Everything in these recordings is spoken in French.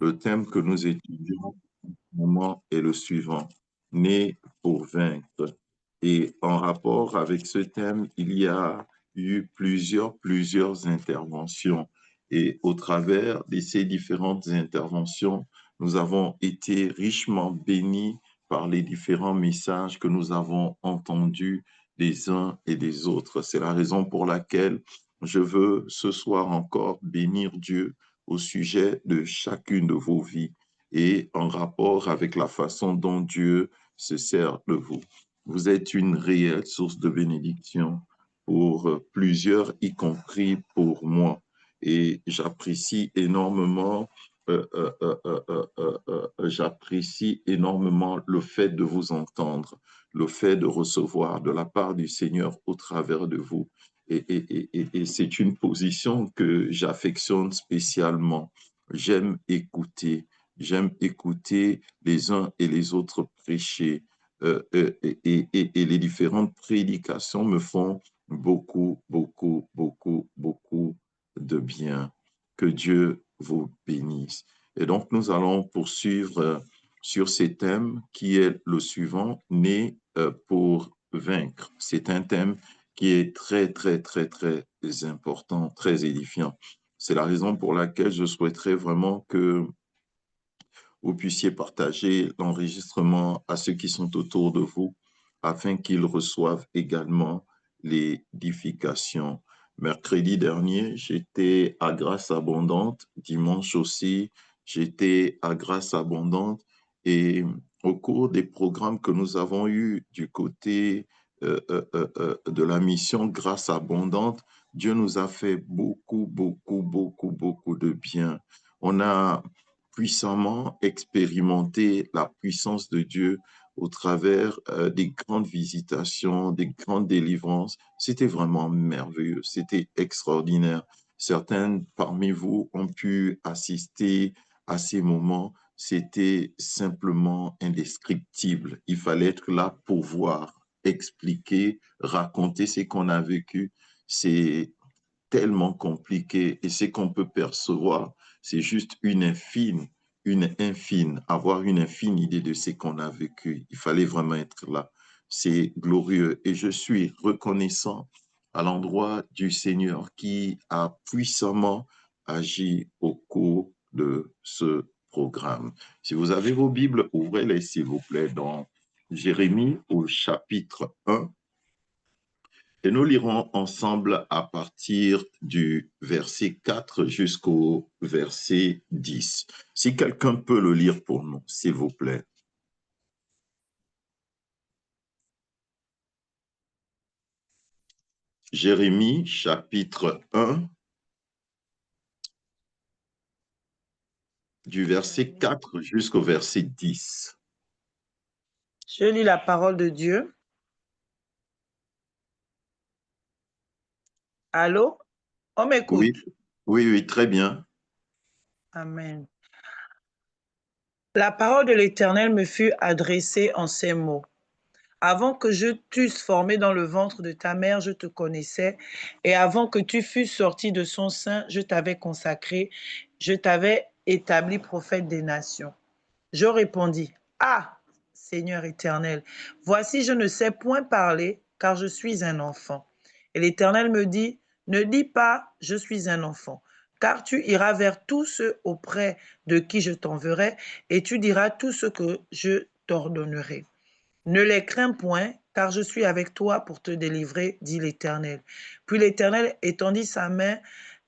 Le thème que nous étudions en ce moment est le suivant, Né pour vaincre. Et en rapport avec ce thème, il y a eu plusieurs interventions. Et au travers de ces différentes interventions, nous avons été richement bénis par les différents messages que nous avons entendus des uns et des autres. C'est la raison pour laquelle je veux ce soir encore bénir Dieu au sujet de chacune de vos vies et en rapport avec la façon dont Dieu se sert de vous. Vous êtes une réelle source de bénédiction pour plusieurs, y compris pour moi. Et j'apprécie énormément le fait de vous entendre, le fait de recevoir de la part du Seigneur au travers de vous. Et c'est une position que j'affectionne spécialement. J'aime écouter, j'aime écouter les uns et les autres prêcher. Et les différentes prédications me font beaucoup de bien. Que Dieu vous bénisse. Et donc, nous allons poursuivre sur ces thèmes qui est le suivant, Né pour vaincre. C'est un thème qui est très important, très édifiant. C'est la raison pour laquelle je souhaiterais vraiment que vous puissiez partager l'enregistrement à ceux qui sont autour de vous afin qu'ils reçoivent également l'édification. Mercredi dernier, j'étais à Grâce Abondante. Dimanche aussi, j'étais à Grâce Abondante. Et au cours des programmes que nous avons eus du côté de la mission Grâce Abondante, Dieu nous a fait beaucoup de bien. On a puissamment expérimenter la puissance de Dieu au travers des grandes visitations, des grandes délivrances. C'était vraiment merveilleux, c'était extraordinaire. Certains parmi vous ont pu assister à ces moments. C'était simplement indescriptible. Il fallait être là pour voir, expliquer, raconter ce qu'on a vécu. C'est tellement compliqué et ce qu'on peut percevoir, c'est juste avoir une infime idée de ce qu'on a vécu. Il fallait vraiment être là. C'est glorieux et je suis reconnaissant à l'endroit du Seigneur qui a puissamment agi au cours de ce programme. Si vous avez vos Bibles, ouvrez-les s'il vous plaît dans Jérémie au chapitre 1. Et nous lirons ensemble à partir du verset 4 jusqu'au verset 10. Si quelqu'un peut le lire pour nous, s'il vous plaît. Jérémie, chapitre 1, du verset 4 jusqu'au verset 10. Je lis la parole de Dieu. Allô? On m'écoute? Oui, très bien. Amen. La parole de l'Éternel me fut adressée en ces mots. Avant que je t'eusse formé dans le ventre de ta mère, je te connaissais, et avant que tu fusses sorti de son sein, je t'avais consacré, je t'avais établi prophète des nations. Je répondis, Ah, Seigneur éternel, voici, je ne sais point parler, car je suis un enfant. Et l'Éternel me dit, ne dis pas, je suis un enfant, car tu iras vers tous ceux auprès de qui je t'enverrai, et tu diras tout ce que je t'ordonnerai. Ne les crains point, car je suis avec toi pour te délivrer, dit l'Éternel. Puis l'Éternel étendit sa main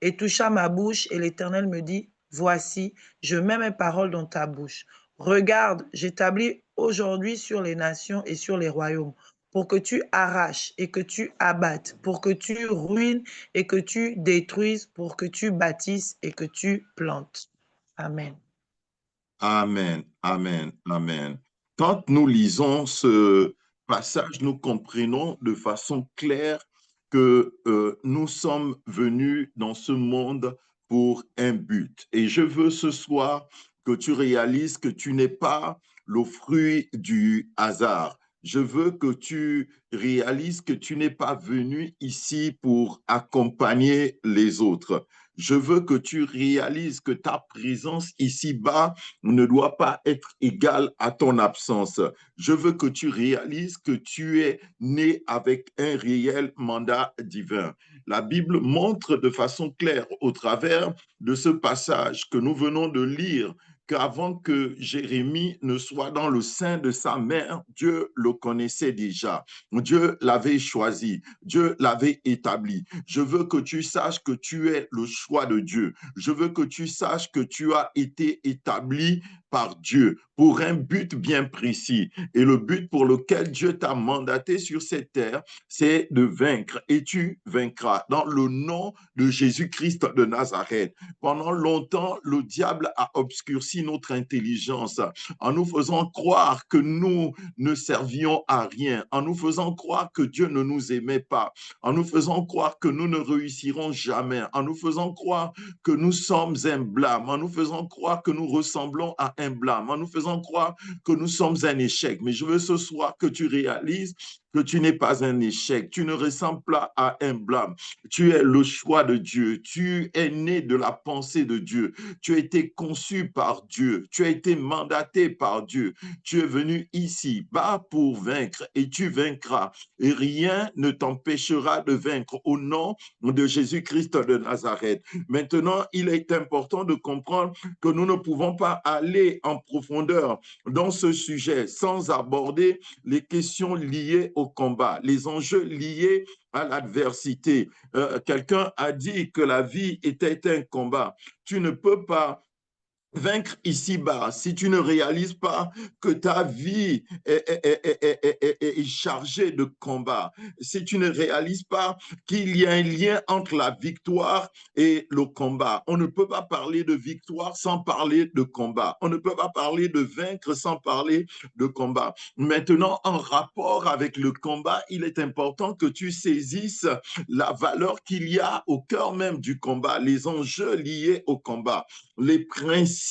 et toucha ma bouche, et l'Éternel me dit, voici, je mets mes paroles dans ta bouche. Regarde, j'établis aujourd'hui sur les nations et sur les royaumes, pour que tu arraches et que tu abattes, pour que tu ruines et que tu détruises, pour que tu bâtisses et que tu plantes. Amen. Amen. Quand nous lisons ce passage, nous comprenons de façon claire que nous sommes venus dans ce monde pour un but. Et je veux ce soir que tu réalises que tu n'es pas le fruit du hasard. Je veux que tu réalises que tu n'es pas venu ici pour accompagner les autres. Je veux que tu réalises que ta présence ici-bas ne doit pas être égale à ton absence. Je veux que tu réalises que tu es né avec un réel mandat divin. La Bible montre de façon claire au travers de ce passage que nous venons de lire qu'avant que Jérémie ne soit dans le sein de sa mère, Dieu le connaissait déjà. Dieu l'avait choisi, Dieu l'avait établi. Je veux que tu saches que tu es le choix de Dieu. Je veux que tu saches que tu as été établi par Dieu pour un but bien précis. Et le but pour lequel Dieu t'a mandaté sur cette terre, c'est de vaincre. Et tu vaincras dans le nom de Jésus-Christ de Nazareth. Pendant longtemps, le diable a obscurci notre intelligence en nous faisant croire que nous ne servions à rien, en nous faisant croire que Dieu ne nous aimait pas, en nous faisant croire que nous ne réussirons jamais, en nous faisant croire que nous sommes un blâme, en nous faisant croire que nous ressemblons à un blâme, en nous faisant croire que nous sommes un échec. Mais je veux ce soir que tu réalises que tu n'es pas un échec, tu ne ressembles pas à un blâme. Tu es le choix de Dieu, tu es né de la pensée de Dieu, tu as été conçu par Dieu, tu as été mandaté par Dieu, tu es venu ici bas pour vaincre et tu vaincras. Et rien ne t'empêchera de vaincre au nom de Jésus-Christ de Nazareth. Maintenant, il est important de comprendre que nous ne pouvons pas aller en profondeur dans ce sujet sans aborder les questions liées au combat, les enjeux liés à l'adversité. Quelqu'un a dit que la vie était un combat. Tu ne peux pas vaincre ici-bas, si tu ne réalises pas que ta vie est chargée de combat, si tu ne réalises pas qu'il y a un lien entre la victoire et le combat, on ne peut pas parler de victoire sans parler de combat. On ne peut pas parler de vaincre sans parler de combat. Maintenant, en rapport avec le combat, il est important que tu saisisses la valeur qu'il y a au cœur même du combat, les enjeux liés au combat, les principes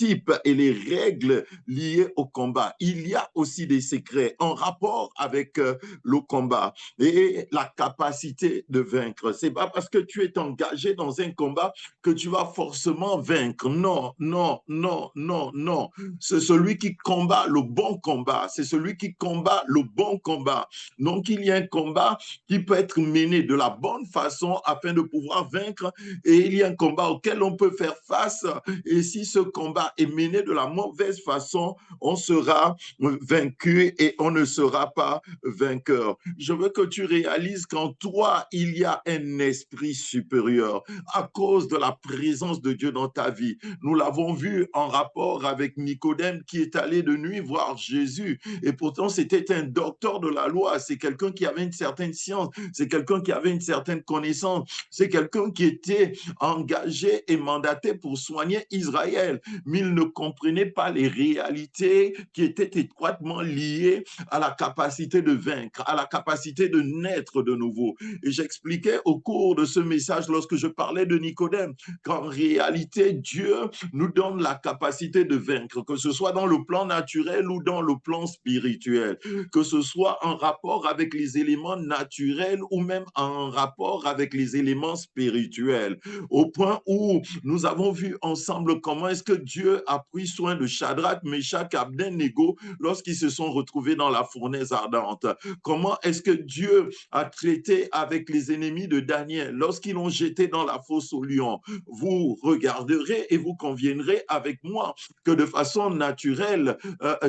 et les règles liées au combat. Il y a aussi des secrets en rapport avec le combat et la capacité de vaincre. C'est pas parce que tu es engagé dans un combat que tu vas forcément vaincre. Non, non, non, non, non. C'est celui qui combat le bon combat. C'est celui qui combat le bon combat. Donc, il y a un combat qui peut être mené de la bonne façon afin de pouvoir vaincre et il y a un combat auquel on peut faire face et si ce combat est mené de la mauvaise façon, on sera vaincu et on ne sera pas vainqueur. Je veux que tu réalises qu'en toi, il y a un esprit supérieur à cause de la présence de Dieu dans ta vie. Nous l'avons vu en rapport avec Nicodème qui est allé de nuit voir Jésus. Et pourtant, c'était un docteur de la loi. C'est quelqu'un qui avait une certaine science. C'est quelqu'un qui avait une certaine connaissance. C'est quelqu'un qui était engagé et mandaté pour soigner Israël, mais il ne comprenait pas les réalités qui étaient étroitement liées à la capacité de vaincre, à la capacité de naître de nouveau. Et j'expliquais au cours de ce message, lorsque je parlais de Nicodème, qu'en réalité, Dieu nous donne la capacité de vaincre, que ce soit dans le plan naturel ou dans le plan spirituel, que ce soit en rapport avec les éléments naturels ou même en rapport avec les éléments spirituels, au point où nous avons vu ensemble comment est-ce que Dieu a pris soin de Shadrach, Meshach, Abednego lorsqu'ils se sont retrouvés dans la fournaise ardente. Comment est-ce que Dieu a traité avec les ennemis de Daniel lorsqu'ils l'ont jeté dans la fosse au lion. Vous regarderez et vous conviendrez avec moi que de façon naturelle,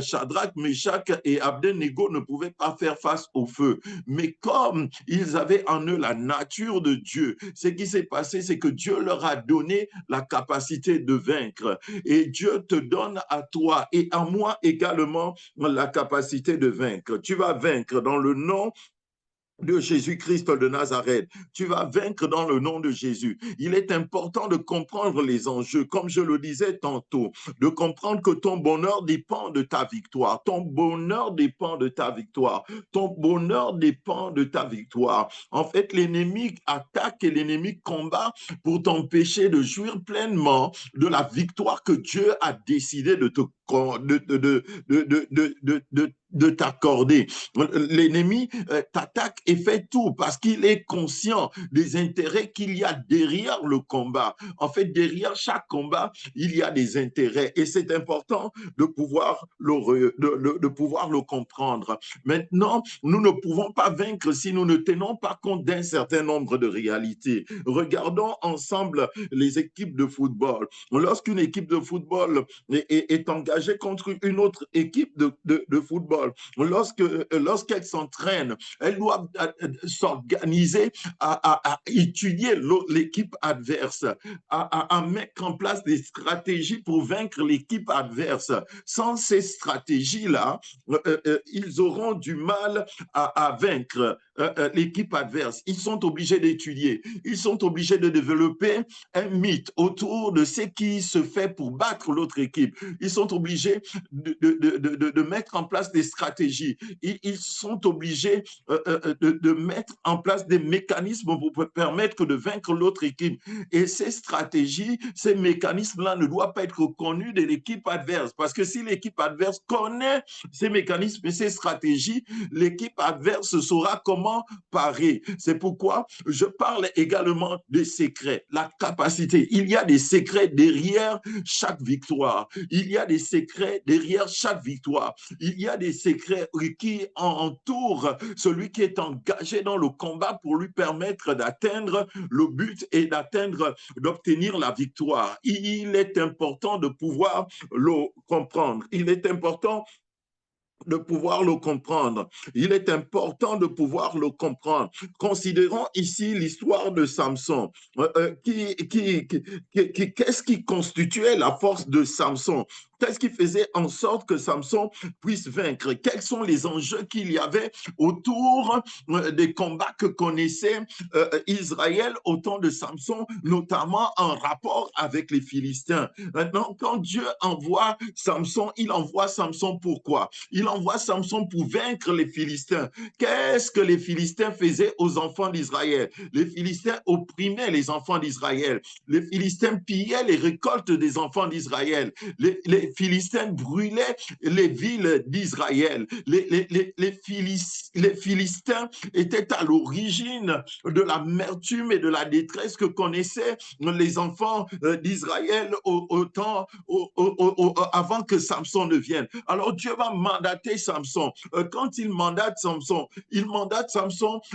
Shadrach, Meshach et Abednego ne pouvaient pas faire face au feu. Mais comme ils avaient en eux la nature de Dieu, ce qui s'est passé, c'est que Dieu leur a donné la capacité de vaincre. Et Dieu te donne à toi et à moi également la capacité de vaincre. Tu vas vaincre dans le nom de Jésus-Christ de Nazareth. Tu vas vaincre dans le nom de Jésus. Il est important de comprendre les enjeux, comme je le disais tantôt, de comprendre que ton bonheur dépend de ta victoire. Ton bonheur dépend de ta victoire. Ton bonheur dépend de ta victoire. En fait, l'ennemi attaque et l'ennemi combat pour t'empêcher de jouir pleinement de la victoire que Dieu a décidé de te de t'accorder. L'ennemi t'attaque et fait tout parce qu'il est conscient des intérêts qu'il y a derrière le combat. En fait, derrière chaque combat, il y a des intérêts et c'est important de pouvoir de pouvoir le comprendre. Maintenant, nous ne pouvons pas vaincre si nous ne tenons pas compte d'un certain nombre de réalités. Regardons ensemble les équipes de football. Lorsqu'une équipe de football est engagée contre une autre équipe de football, lorsqu'elle s'entraîne, elles doivent s'organiser à étudier l'équipe adverse, à mettre en place des stratégies pour vaincre l'équipe adverse. Sans ces stratégies-là, ils auront du mal à vaincre l'équipe adverse. Ils sont obligés d'étudier, ils sont obligés de développer un mythe autour de ce qui se fait pour battre l'autre équipe. Ils sont obligés de mettre en place des stratégies. Ils sont obligés de mettre en place des mécanismes pour permettre de vaincre l'autre équipe. Et ces stratégies, ces mécanismes-là ne doivent pas être connus de l'équipe adverse. Parce que si l'équipe adverse connaît ces mécanismes et ces stratégies, l'équipe adverse saura comment parer. C'est pourquoi je parle également des secrets, la capacité. Il y a des secrets derrière chaque victoire. Il y a des secrets derrière chaque victoire. Il y a des secrets qui entourent celui qui est engagé dans le combat pour lui permettre d'atteindre le but et d'obtenir la victoire. Il est important de pouvoir le comprendre. Il est important de pouvoir le comprendre. Il est important de pouvoir le comprendre. Considérons ici l'histoire de Samson. Qu'est-ce qui constituait la force de Samson? Qu'est-ce qui faisait en sorte que Samson puisse vaincre? Quels sont les enjeux qu'il y avait autour des combats que connaissait Israël au temps de Samson, notamment en rapport avec les Philistins? Maintenant, quand Dieu envoie Samson, il envoie Samson pourquoi? Il envoie Samson pour vaincre les Philistins. Qu'est-ce que les Philistins faisaient aux enfants d'Israël? Les Philistins opprimaient les enfants d'Israël. Les Philistins pillaient les récoltes des enfants d'Israël. Les Philistins brûlaient les villes d'Israël. Les Philistins étaient à l'origine de l'amertume et de la détresse que connaissaient les enfants d'Israël avant que Samson ne vienne. Alors Dieu va mandater Samson. Quand il mandate Samson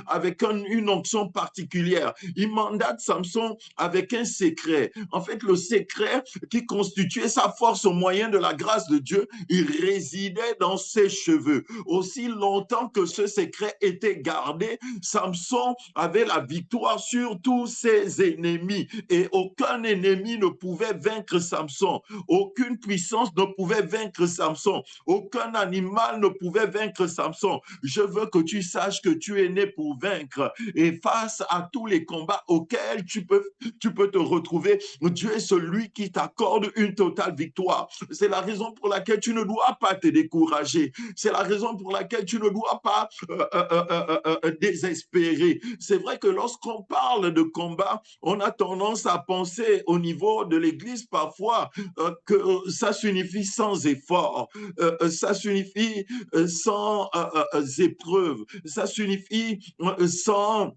avec une onction particulière. Il mandate Samson avec un secret. En fait, le secret qui constituait sa force au moyen de la grâce de Dieu, il résidait dans ses cheveux. Aussi longtemps que ce secret était gardé, Samson avait la victoire sur tous ses ennemis et aucun ennemi ne pouvait vaincre Samson. Aucune puissance ne pouvait vaincre Samson. Aucun animal ne pouvait vaincre Samson. Je veux que tu saches que tu es né pour vaincre et face à tous les combats auxquels tu peux te retrouver, Dieu est celui qui t'accorde une totale victoire. C'est la raison pour laquelle tu ne dois pas te décourager. C'est la raison pour laquelle tu ne dois pas désespérer. C'est vrai que lorsqu'on parle de combat, on a tendance à penser au niveau de l'Église parfois que ça signifie sans effort, ça signifie sans épreuve, ça signifie sans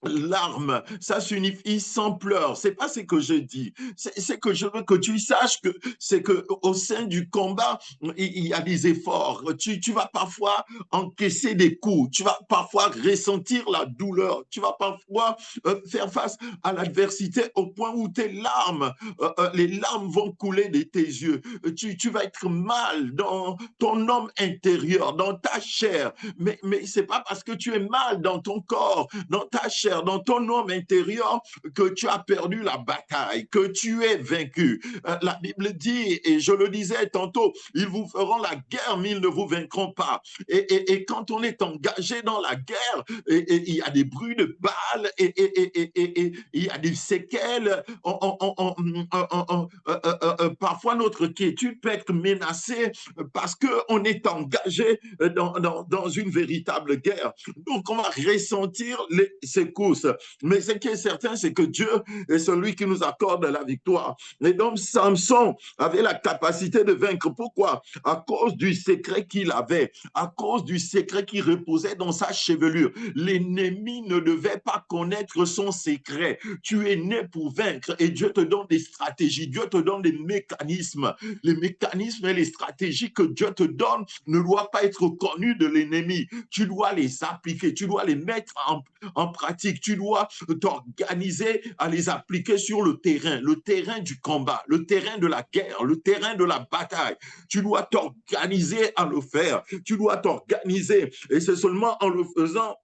larmes, ça signifie sans pleurs. C'est pas ce que je dis. C'est que je veux que tu saches que c'est que au sein du combat, il y a des efforts. Tu vas parfois encaisser des coups. Tu vas parfois ressentir la douleur. Tu vas parfois faire face à l'adversité au point où les larmes vont couler de tes yeux. Tu vas être mal dans ton homme intérieur, dans ta chair. Mais c'est pas parce que tu es mal dans ton corps, dans ta chair, dans ton homme intérieur, que tu as perdu la bataille, que tu es vaincu. La Bible dit, et je le disais tantôt, ils vous feront la guerre, mais ils ne vous vaincront pas. Et quand on est engagé dans la guerre, il y a des bruits de balles, et il y a des séquelles. Parfois, notre quiétude peut être menacée parce qu'on est engagé dans une véritable guerre. Donc, on va ressentir ces coups tous. Mais ce qui est certain, c'est que Dieu est celui qui nous accorde la victoire. Et donc, Samson avait la capacité de vaincre. Pourquoi? À cause du secret qu'il avait, à cause du secret qui reposait dans sa chevelure. L'ennemi ne devait pas connaître son secret. Tu es né pour vaincre et Dieu te donne des stratégies, Dieu te donne des mécanismes. Les mécanismes et les stratégies que Dieu te donne ne doivent pas être connus de l'ennemi. Tu dois les appliquer, tu dois les mettre en pratique, tu dois t'organiser à les appliquer sur le terrain du combat, le terrain de la guerre, le terrain de la bataille. Tu dois t'organiser à le faire, tu dois t'organiser et c'est seulement en le faisant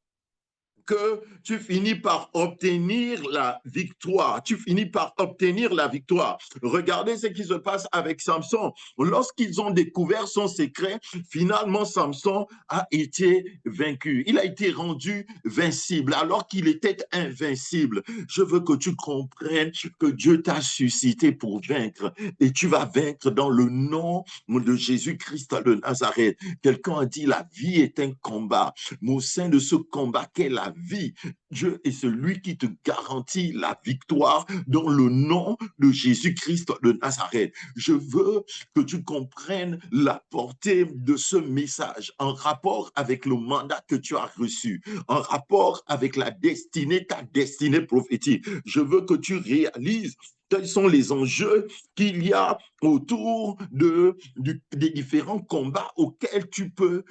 que tu finis par obtenir la victoire. Tu finis par obtenir la victoire. Regardez ce qui se passe avec Samson. Lorsqu'ils ont découvert son secret, finalement, Samson a été vaincu. Il a été rendu vincible alors qu'il était invincible. Je veux que tu comprennes que Dieu t'a suscité pour vaincre et tu vas vaincre dans le nom de Jésus-Christ de Nazareth. Quelqu'un a dit la vie est un combat. Mais au sein de ce combat qu'est la vie, Dieu est celui qui te garantit la victoire dans le nom de Jésus-Christ de Nazareth. Je veux que tu comprennes la portée de ce message en rapport avec le mandat que tu as reçu, en rapport avec la destinée, ta destinée prophétique. Je veux que tu réalises quels sont les enjeux qu'il y a autour des différents combats auxquels tu peux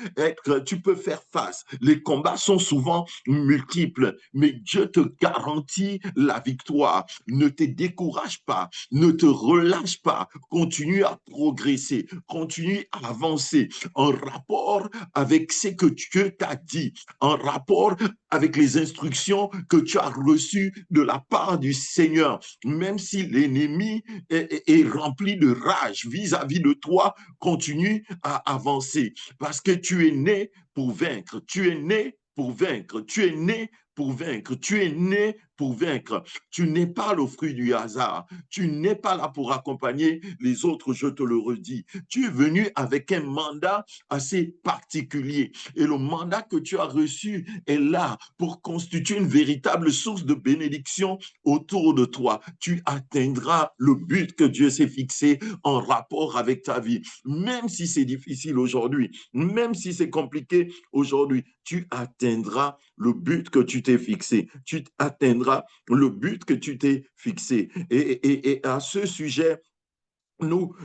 faire face. Les combats sont souvent multiples, mais Dieu te garantit la victoire. Ne te décourage pas, ne te relâche pas, continue à progresser, continue à avancer en rapport avec ce que Dieu t'a dit, en rapport avec les instructions que tu as reçues de la part du Seigneur, même si l'ennemi est rempli de rage vis-à-vis de toi, continue à avancer parce que tu es né pour vaincre, tu es né pour vaincre, tu es né pour vaincre, tu es né pour vaincre. Tu n'es pas le fruit du hasard, tu n'es pas là pour accompagner les autres, je te le redis. Tu es venu avec un mandat assez particulier et le mandat que tu as reçu est là pour constituer une véritable source de bénédiction autour de toi. Tu atteindras le but que Dieu s'est fixé en rapport avec ta vie. Même si c'est difficile aujourd'hui, même si c'est compliqué aujourd'hui, tu atteindras le but que tu t'es fixé. Tu atteindras le but que tu t'es fixé. Et à ce sujet,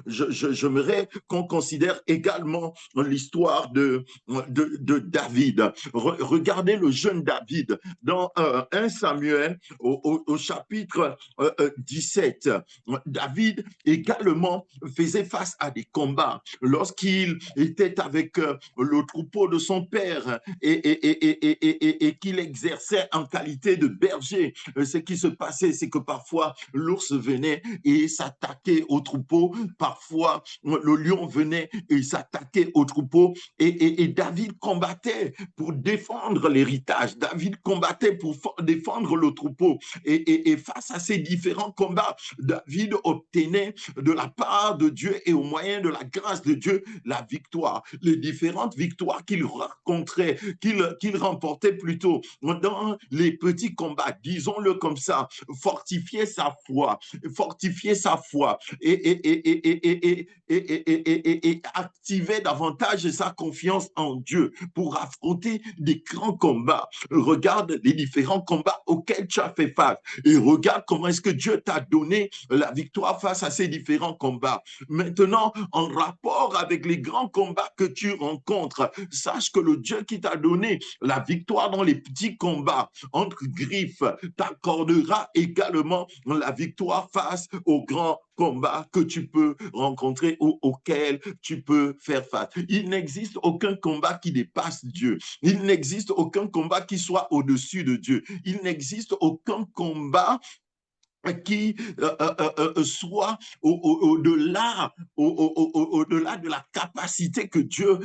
j'aimerais qu'on considère également l'histoire de David. Regardez le jeune David dans 1 Samuel au chapitre 17. David également faisait face à des combats lorsqu'il était avec le troupeau de son père et qu'il exerçait en qualité de berger. Ce qui se passait, c'est que parfois l'ours venait et s'attaquait au troupeau. Parfois, le lion venait et s'attaquait au troupeau et David combattait pour défendre l'héritage. David combattait pour défendre le troupeau. Et face à ces différents combats, David obtenait de la part de Dieu et au moyen de la grâce de Dieu la victoire. Les différentes victoires qu'il rencontrait, qu'il remportait plutôt dans les petits combats, disons-le comme ça, fortifier sa foi et activer davantage sa confiance en Dieu pour affronter des grands combats. Regarde les différents combats auxquels tu as fait face et regarde comment est-ce que Dieu t'a donné la victoire face à ces différents combats. Maintenant, en rapport avec les grands combats que tu rencontres, sache que le Dieu qui t'a donné la victoire dans les petits combats entre griffes t'accordera également la victoire face aux grands combats que tu peux rencontrer ou auxquels tu peux faire face. Il n'existe aucun combat qui dépasse Dieu. Il n'existe aucun combat qui soit au-dessus de Dieu. Il n'existe aucun combat qui soit au-delà au-delà de la capacité que Dieu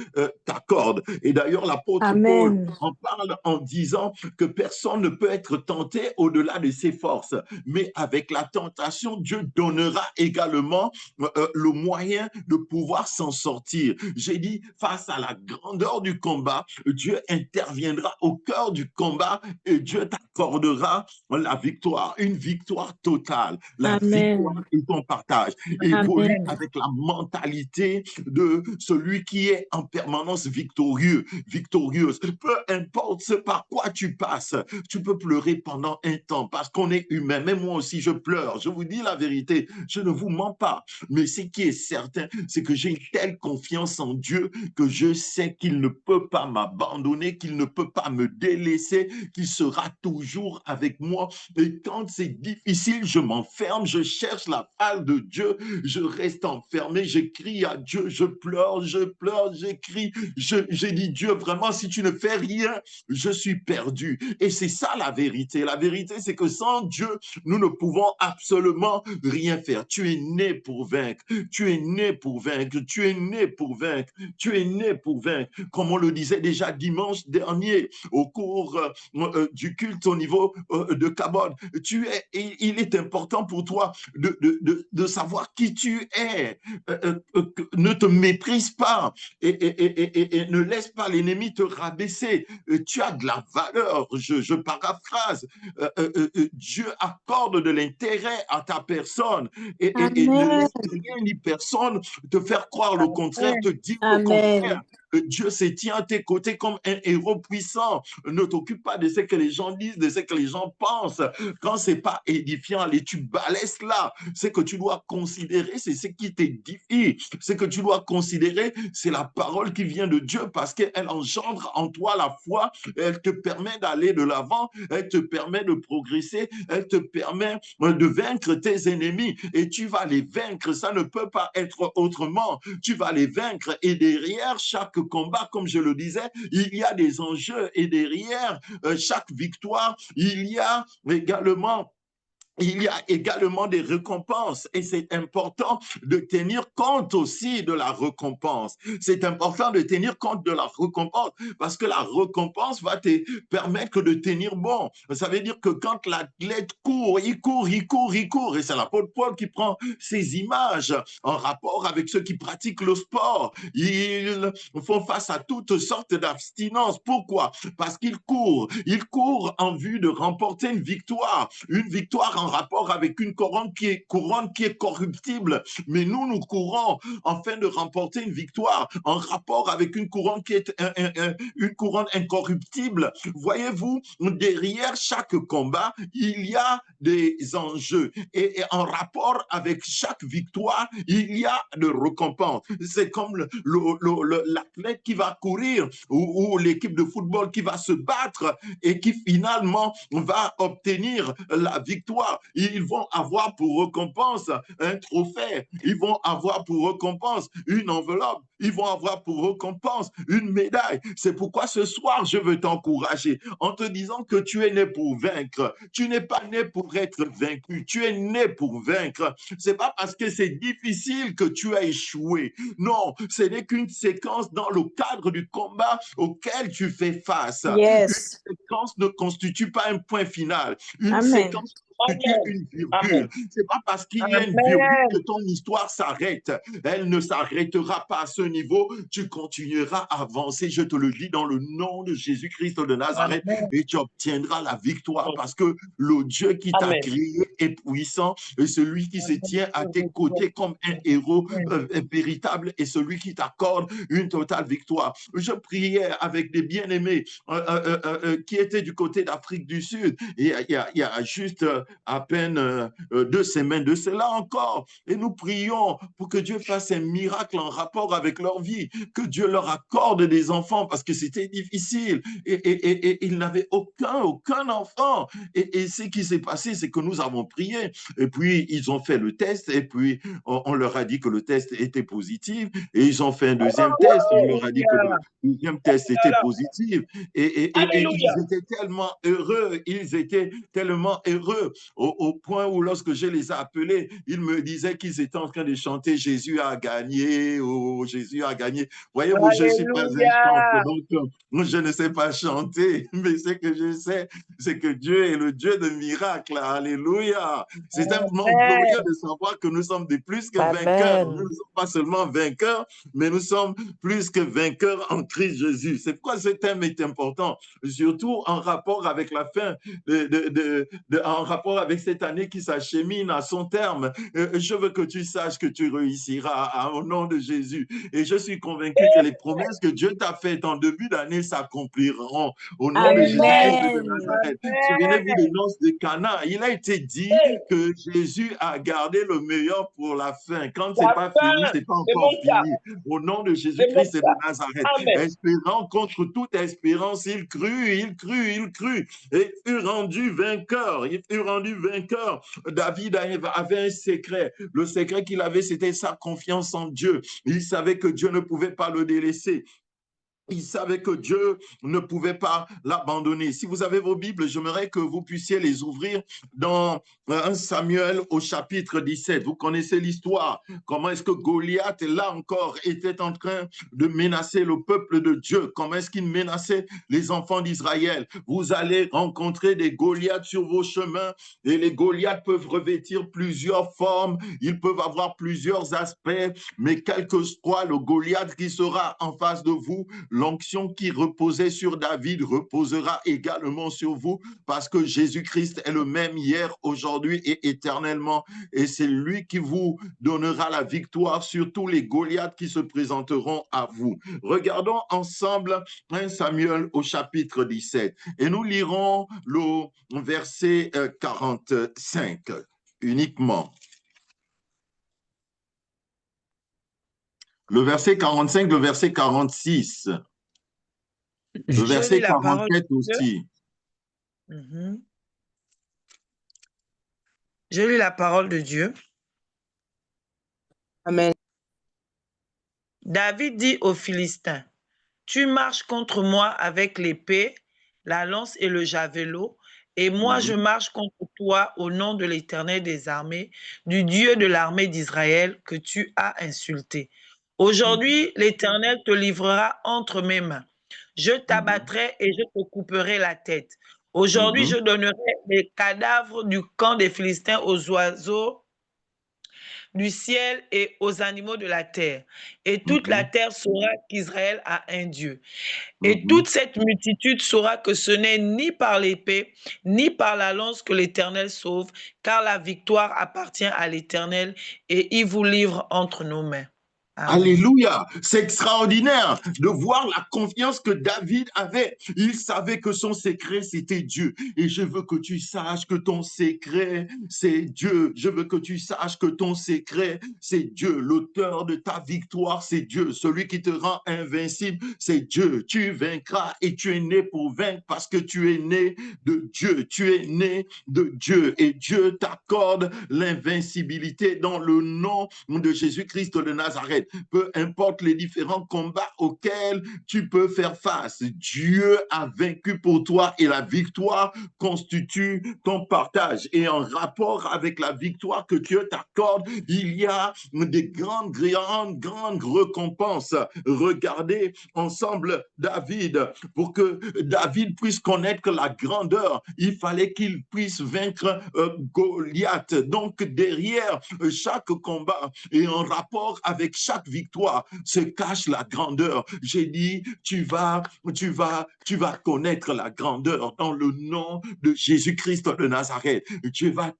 t'accorde. Et d'ailleurs, l'apôtre Paul Amen. en parle en disant que personne ne peut être tenté au-delà de ses forces. Mais avec la tentation, Dieu donnera également le moyen de pouvoir s'en sortir. J'ai dit, face à la grandeur du combat, Dieu interviendra au cœur du combat et Dieu t'accordera la victoire, une victoire totale. La victoire Amen. est ton partage. Évolue Amen. avec la mentalité de celui qui est en permanence victorieux, victorieuse. Peu importe ce par quoi tu passes, tu peux pleurer pendant un temps parce qu'on est humain. Même moi aussi, je pleure. Je vous dis la vérité, je ne vous mens pas. Mais ce qui est certain, c'est que j'ai une telle confiance en Dieu que je sais qu'il ne peut pas m'abandonner, qu'il ne peut pas me délaisser, qu'il sera toujours avec moi. Et quand c'est difficile, je m'enferme, je cherche la face de Dieu, je reste enfermé, j'écris à Dieu, je pleure, j'écris, j'ai dit Dieu, vraiment, si tu ne fais rien, je suis perdu. Et c'est ça la vérité. La vérité, c'est que sans Dieu, nous ne pouvons absolument rien faire. Tu es né pour vaincre, tu es né pour vaincre, tu es né pour vaincre, tu es né pour vaincre. Comme on le disait déjà dimanche dernier au cours du culte au niveau de Cabot. Il est important pour toi de savoir qui tu es. Ne te méprise pas et ne laisse pas l'ennemi te rabaisser. Tu as de la valeur. Je paraphrase. Dieu accorde de l'intérêt à ta personne et ne Amen. laisse rien ni personne te faire croire le contraire, te dire le contraire. Amen. Dieu se tient à tes côtés comme un héros puissant. Ne t'occupe pas de ce que les gens disent, de ce que les gens pensent. Quand c'est pas édifiant, allez, tu balayes là. Ce que tu dois considérer, c'est ce qui t'édifie. Ce que tu dois considérer, c'est la parole qui vient de Dieu parce qu'elle engendre en toi la foi. Elle te permet d'aller de l'avant. Elle te permet de progresser. Elle te permet de vaincre tes ennemis. Et tu vas les vaincre. Ça ne peut pas être autrement. Tu vas les vaincre. Et derrière chaque combat, comme je le disais, il y a des enjeux. Et derrière chaque victoire, il y a également des récompenses et c'est important de tenir compte aussi de la récompense. C'est important de tenir compte de la récompense parce que la récompense va te permettre de tenir bon. Ça veut dire que quand l'athlète court, il court, il court, il court et c'est l'apôtre Paul qui prend ces images en rapport avec ceux qui pratiquent le sport. Ils font face à toutes sortes d'abstinences. Pourquoi? Parce qu'ils courent en vue de remporter une victoire en rapport avec une couronne qui est corruptible. Mais nous courons afin de remporter une victoire en rapport avec une couronne qui est une couronne incorruptible. Voyez-vous, derrière chaque combat, il y a des enjeux. Et en rapport avec chaque victoire, il y a de récompenses. C'est comme l'athlète qui va courir ou l'équipe de football qui va se battre et qui finalement va obtenir la victoire. Ils vont avoir pour récompense un trophée. Ils vont avoir pour récompense une enveloppe. Ils vont avoir pour récompense une médaille. C'est pourquoi ce soir, je veux t'encourager en te disant que tu es né pour vaincre. Tu n'es pas né pour être vaincu. Tu es né pour vaincre. C'est pas parce que c'est difficile que tu as échoué. Non, ce n'est qu'une séquence dans le cadre du combat auquel tu fais face. Yes. Une séquence ne constitue pas un point final. Une Amen. séquence constitue une virgule. C'est pas parce qu'il y a une Amen. virgule que ton histoire s'arrête. Elle ne s'arrêtera pas à ce niveau. Tu continueras à avancer, je te le dis, dans le nom de Jésus-Christ de Nazareth, Amen. et tu obtiendras la victoire parce que le Dieu qui t'a Amen. créé est puissant et celui qui se tient à tes côtés comme un héros véritable est celui qui t'accorde une totale victoire. Je priais avec des bien-aimés qui étaient du côté d'Afrique du Sud il y a juste à peine 2 semaines de cela encore. Et nous prions pour que Dieu fasse un miracle en rapport avec leur vie, que Dieu leur accorde des enfants parce que c'était difficile et ils n'avaient aucun enfant. Et ce qui s'est passé, c'est que nous avons prié et puis ils ont fait le test et puis on leur a dit que le test était positif et ils ont fait un deuxième test. On leur a dit que le deuxième test était positif et ils étaient tellement heureux, ils étaient tellement heureux au point où lorsque je les ai appelés, ils me disaient qu'ils étaient en train de chanter Jésus a gagné, oh Jésus a gagné. Voyez-vous, je ne suis pas un chanteur, Alléluia. donc je ne sais pas chanter, mais ce que je sais, c'est que Dieu est le Dieu de miracles. Alléluia. C'est un moment glorieux Amen. de savoir que nous sommes des plus que vainqueurs. Nous ne Amen. sommes pas seulement vainqueurs, mais nous sommes plus que vainqueurs en Christ Jésus. C'est pourquoi ce thème est important, surtout en rapport avec la fin, en rapport avec cette année qui s'achemine à son terme. Je veux que tu saches que tu réussiras au nom de Jésus. Et je suis convaincu que les promesses que Dieu t'a faites en début d'année s'accompliront au nom de Jésus-Christ Amen. de Amen. Nazareth. Souvenez-vous des noces de Cana. Il a été dit que Jésus a gardé le meilleur pour la fin. Quand c'est La pas fini, fin c'est pas de encore mon cas. fini. Au nom de De mon Jésus-Christ et de cas. Nazareth. Amen. Espérant contre toute espérance, il crut et fut rendu vainqueur. Il fut rendu vainqueur. David avait un secret. Le secret qu'il avait, c'était sa confiance en Dieu. Il savait que Dieu ne pouvait pas le délaisser. Il savait que Dieu ne pouvait pas l'abandonner. Si vous avez vos Bibles, j'aimerais que vous puissiez les ouvrir dans 1 Samuel au chapitre 17. Vous connaissez l'histoire. Comment est-ce que Goliath, là encore, était en train de menacer le peuple de Dieu? Comment est-ce qu'il menaçait les enfants d'Israël? Vous allez rencontrer des Goliaths sur vos chemins et les Goliaths peuvent revêtir plusieurs formes. Ils peuvent avoir plusieurs aspects, mais quel que soit le Goliath qui sera en face de vous, l'onction qui reposait sur David reposera également sur vous parce que Jésus-Christ est le même hier, aujourd'hui et éternellement. Et c'est lui qui vous donnera la victoire sur tous les Goliaths qui se présenteront à vous. Regardons ensemble 1 Samuel au chapitre 17 et nous lirons le verset 45 uniquement. Le verset 45, le verset 46. Le verset 47 aussi. Je lis la parole de Dieu. Amen. David dit aux Philistins, tu marches contre moi avec l'épée, la lance et le javelot, et moi je marche contre toi au nom de l'Éternel des armées, du Dieu de l'armée d'Israël que tu as insulté. Aujourd'hui, l'Éternel te livrera entre mes mains. Je t'abattrai et je te couperai la tête. Aujourd'hui, je donnerai les cadavres du camp des Philistins aux oiseaux du ciel et aux animaux de la terre. Et toute la terre saura qu'Israël a un Dieu. Et toute cette multitude saura que ce n'est ni par l'épée, ni par la lance que l'Éternel sauve, car la victoire appartient à l'Éternel et il vous livre entre nos mains. Amen. Alléluia, c'est extraordinaire de voir la confiance que David avait. Il savait que son secret, c'était Dieu. Et je veux que tu saches que ton secret, c'est Dieu. Je veux que tu saches que ton secret, c'est Dieu. L'auteur de ta victoire, c'est Dieu. Celui qui te rend invincible, c'est Dieu. Tu vaincras et tu es né pour vaincre parce que tu es né de Dieu. Tu es né de Dieu et Dieu t'accorde l'invincibilité dans le nom de Jésus-Christ de Nazareth. Peu importe les différents combats auxquels tu peux faire face, Dieu a vaincu pour toi et la victoire constitue ton partage. Et en rapport avec la victoire que Dieu t'accorde, il y a des grandes récompenses. Regardez ensemble David. Pour que David puisse connaître la grandeur, il fallait qu'il puisse vaincre Goliath. Donc derrière chaque combat et en rapport avec chaque victoire se cache la grandeur. J'ai dit, tu vas connaître la grandeur dans le nom de Jésus-Christ de Nazareth. Tu vas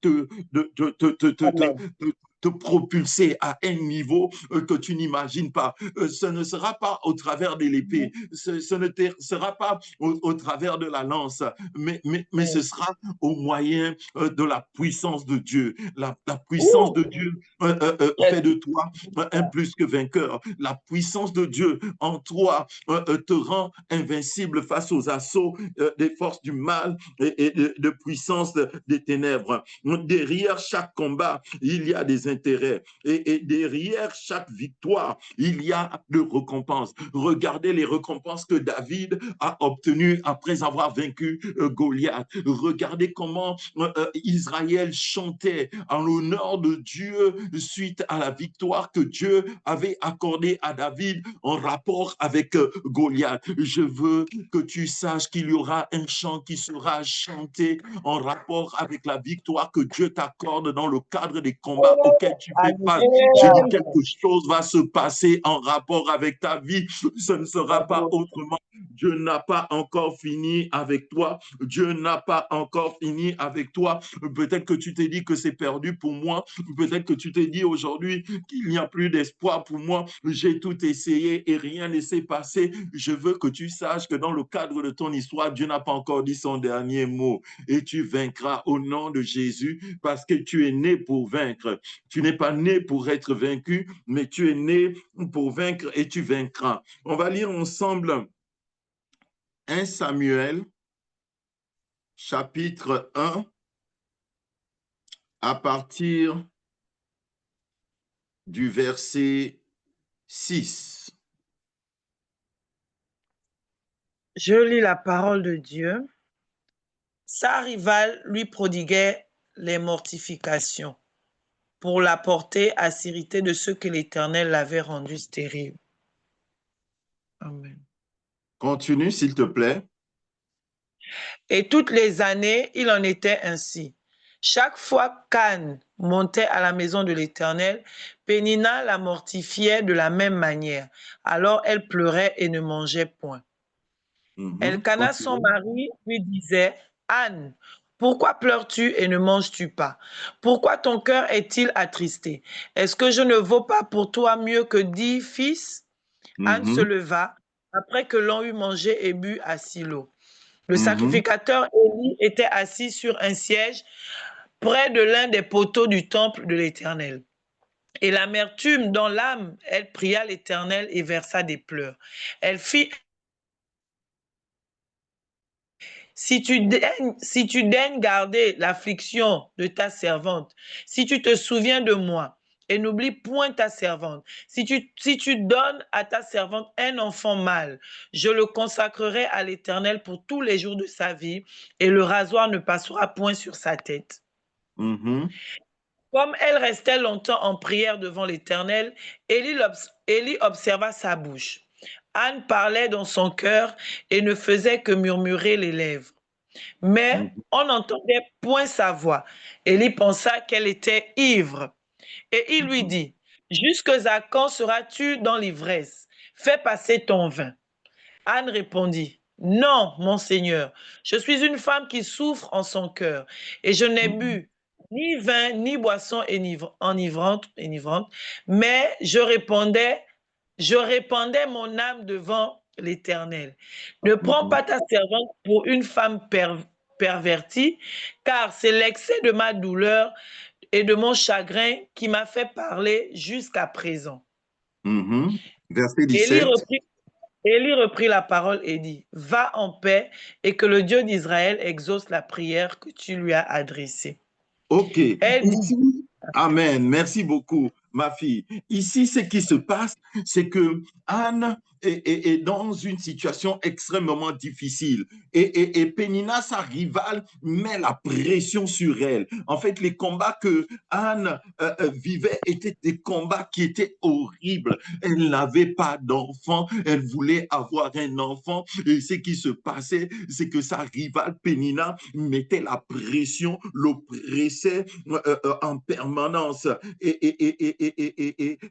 te propulser à un niveau que tu n'imagines pas. Ce ne sera pas au travers de l'épée, ce ne sera pas au travers de la lance, mais ce sera au moyen de la puissance de Dieu. La puissance de Dieu fait de toi un plus que vainqueur. La puissance de Dieu en toi te rend invincible face aux assauts des forces du mal et de puissance des ténèbres. Derrière chaque combat, il y a des intérêts. Et derrière chaque victoire, il y a de récompenses. Regardez les récompenses que David a obtenues après avoir vaincu Goliath. Regardez comment Israël chantait en l'honneur de Dieu suite à la victoire que Dieu avait accordée à David en rapport avec Goliath. Je veux que tu saches qu'il y aura un chant qui sera chanté en rapport avec la victoire que Dieu t'accorde dans le cadre des combats auxquels tu fais face. J'ai dit quelque chose va se passer en rapport avec ta vie. Ce ne sera pas autrement. Dieu n'a pas encore fini avec toi. Dieu n'a pas encore fini avec toi. Peut-être que tu t'es dit que c'est perdu pour moi. Peut-être que tu t'es dit aujourd'hui qu'il n'y a plus d'espoir pour moi. J'ai tout essayé et rien ne s'est passé. Je veux que tu saches que dans le cadre de ton histoire, Dieu n'a pas encore dit son dernier mot. Et tu vaincras au nom de Jésus parce que tu es né pour vaincre. Tu n'es pas né pour être vaincu, mais tu es né pour vaincre et tu vaincras. On va lire ensemble 1 Samuel, chapitre 1, à partir du verset 6. Je lis la parole de Dieu. Sa rivale lui prodiguait les mortifications pour la porter à s'irriter de ce que l'Éternel l'avait rendu stérile. Amen. Continue, s'il te plaît. Et toutes les années, il en était ainsi. Chaque fois qu'Anne montait à la maison de l'Éternel, Pénina la mortifiait de la même manière. Alors elle pleurait et ne mangeait point. Elkana, son mari, lui disait, Anne, pourquoi pleures-tu et ne manges-tu pas? Pourquoi ton cœur est-il attristé? Est-ce que je ne vaux pas pour toi mieux que 10 fils? Anne se leva, après que l'on eut mangé et bu à Silo. Le sacrificateur Élie était assis sur un siège près de l'un des poteaux du temple de l'Éternel. Et l'amertume dans l'âme, elle pria l'Éternel et versa des pleurs. Elle fit si tu daignes garder l'affliction de ta servante, si tu te souviens de moi et n'oublie point ta servante, si tu donnes à ta servante un enfant mâle, je le consacrerai à l'Éternel pour tous les jours de sa vie et le rasoir ne passera point sur sa tête. Comme elle restait longtemps en prière devant l'Éternel, Élie observa sa bouche. Anne parlait dans son cœur et ne faisait que murmurer les lèvres. Mais on n'entendait point sa voix. Élie pensa qu'elle était ivre. Et il lui dit, jusque à quand seras-tu dans l'ivresse? Fais passer ton vin. Anne répondit, non, mon Seigneur, je suis une femme qui souffre en son cœur, et je n'ai bu ni vin, ni boisson enivrante, mais je répandais mon âme devant l'Éternel. Ne prends pas ta servante pour une femme pervertie, car c'est l'excès de ma douleur et de mon chagrin qui m'a fait parler jusqu'à présent. Verset Élie 17. reprit la parole et dit, va en paix et que le Dieu d'Israël exauce la prière que tu lui as adressée. OK. Elle dit, Ici, Amen. Merci beaucoup, ma fille. Ici, ce qui se passe, c'est que Anne est dans une situation extrêmement difficile. Et Pénina, sa rivale, met la pression sur elle. En fait, les combats que Anne vivait étaient des combats qui étaient horribles. Elle n'avait pas d'enfant. Elle voulait avoir un enfant. Et ce qui se passait, c'est que sa rivale Pénina mettait la pression, l'oppressait en permanence. Et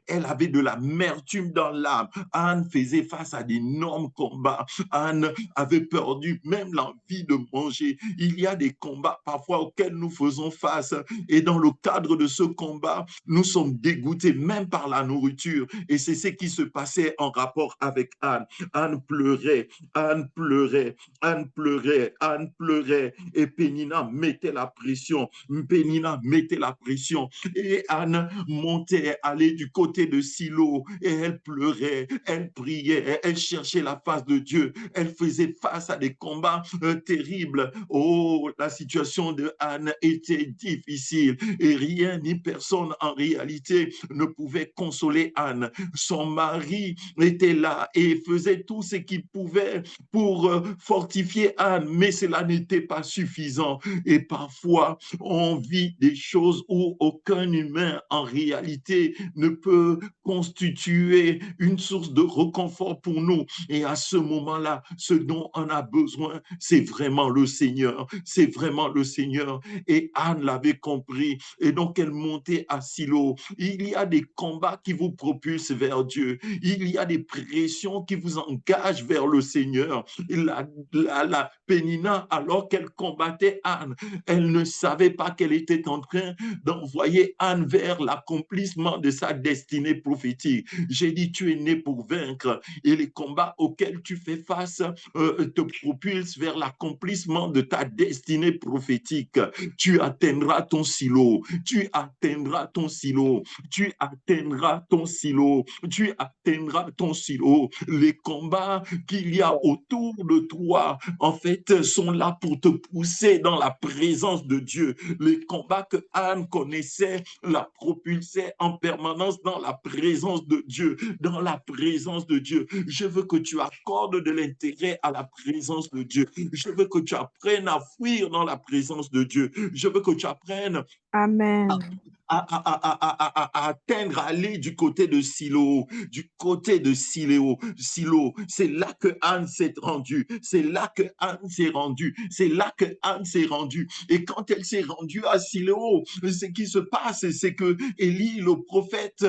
elle avait de l'amertume dans l'âme. Anne faisait face à d'énormes combats. Anne avait perdu même l'envie de manger. Il y a des combats parfois auxquels nous faisons face. Et dans le cadre de ce combat, nous sommes dégoûtés même par la nourriture. Et c'est ce qui se passait en rapport avec Anne. Anne pleurait, Anne pleurait, Anne pleurait, Anne pleurait. Et Pénina mettait la pression. Pénina mettait la pression. Et Anne montait, allait du côté de Silo. Et elle pleurait, elle priait. priait, elle cherchait la face de Dieu, elle faisait face à des combats terribles. Oh, la situation de Anne était difficile et rien ni personne en réalité ne pouvait consoler Anne. Son mari était là et faisait tout ce qu'il pouvait pour fortifier Anne, mais cela n'était pas suffisant. Et parfois, on vit des choses où aucun humain en réalité ne peut constituer une source de réconfort pour nous. Et à ce moment-là, ce dont on a besoin, c'est vraiment le Seigneur. C'est vraiment le Seigneur. Et Anne l'avait compris. Et donc, elle montait à Silo. Il y a des combats qui vous propulsent vers Dieu. Il y a des pressions qui vous engagent vers le Seigneur. La Pénina, alors qu'elle combattait Anne, elle ne savait pas qu'elle était en train d'envoyer Anne vers l'accomplissement de sa destinée prophétique. J'ai dit, tu es né pour vaincre et les combats auxquels tu fais face te propulsent vers l'accomplissement de ta destinée prophétique. Tu atteindras ton silo, tu atteindras ton silo, tu atteindras ton silo, tu atteindras ton silo. Les combats qu'il y a autour de toi, en fait, sont là pour te pousser dans la présence de Dieu. Les combats que Anne connaissait la propulsaient en permanence dans la présence de Dieu, dans la présence de Dieu. Je veux que tu accordes de l'intérêt à la présence de Dieu. Je veux que tu apprennes à fuir dans la présence de Dieu. Je veux que tu apprennes Amen. à atteindre, à aller du côté de Silo, du côté de Silo. C'est là que Anne s'est rendue, c'est là que Anne s'est rendue, c'est là que Anne s'est rendue. Et quand elle s'est rendue à Silo, ce qui se passe, c'est que Élie, le prophète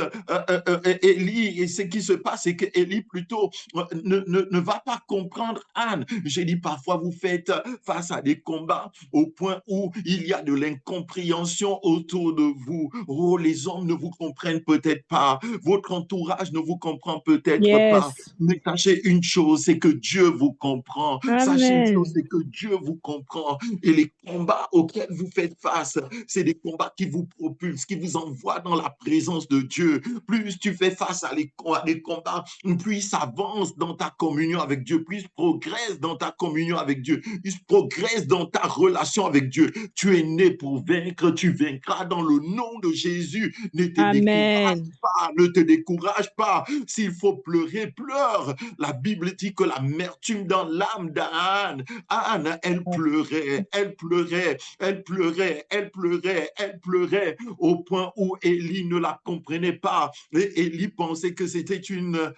Élie, et ce qui se passe, c'est que Élie plutôt ne va pas comprendre Anne. J'ai dit, parfois vous faites face à des combats au point où il y a de l'incompréhension autour de vous. Oh, les hommes ne vous comprennent peut-être pas. Votre entourage ne vous comprend peut-être pas. Yes. Mais sachez une chose, c'est que Dieu vous comprend. Sachez une chose, Amen. c'est que Dieu vous comprend. Et les combats auxquels vous faites face, c'est des combats qui vous propulsent, qui vous envoient dans la présence de Dieu. Plus tu fais face à des combats, plus avance dans ta communion avec Dieu, plus progresse dans ta communion avec Dieu, plus progresse dans ta relation avec Dieu. Tu es né pour vaincre, tu vaincras dans le nom de Jésus. Ne te décourage Amen. pas, ne te décourage pas. S'il faut pleurer, pleure. La Bible dit que l'amertume dans l'âme d'Anne, Anne, elle pleurait, elle pleurait, elle pleurait, elle pleurait, elle pleurait, au point où Élie ne la comprenait pas. Et Élie pensait que c'était une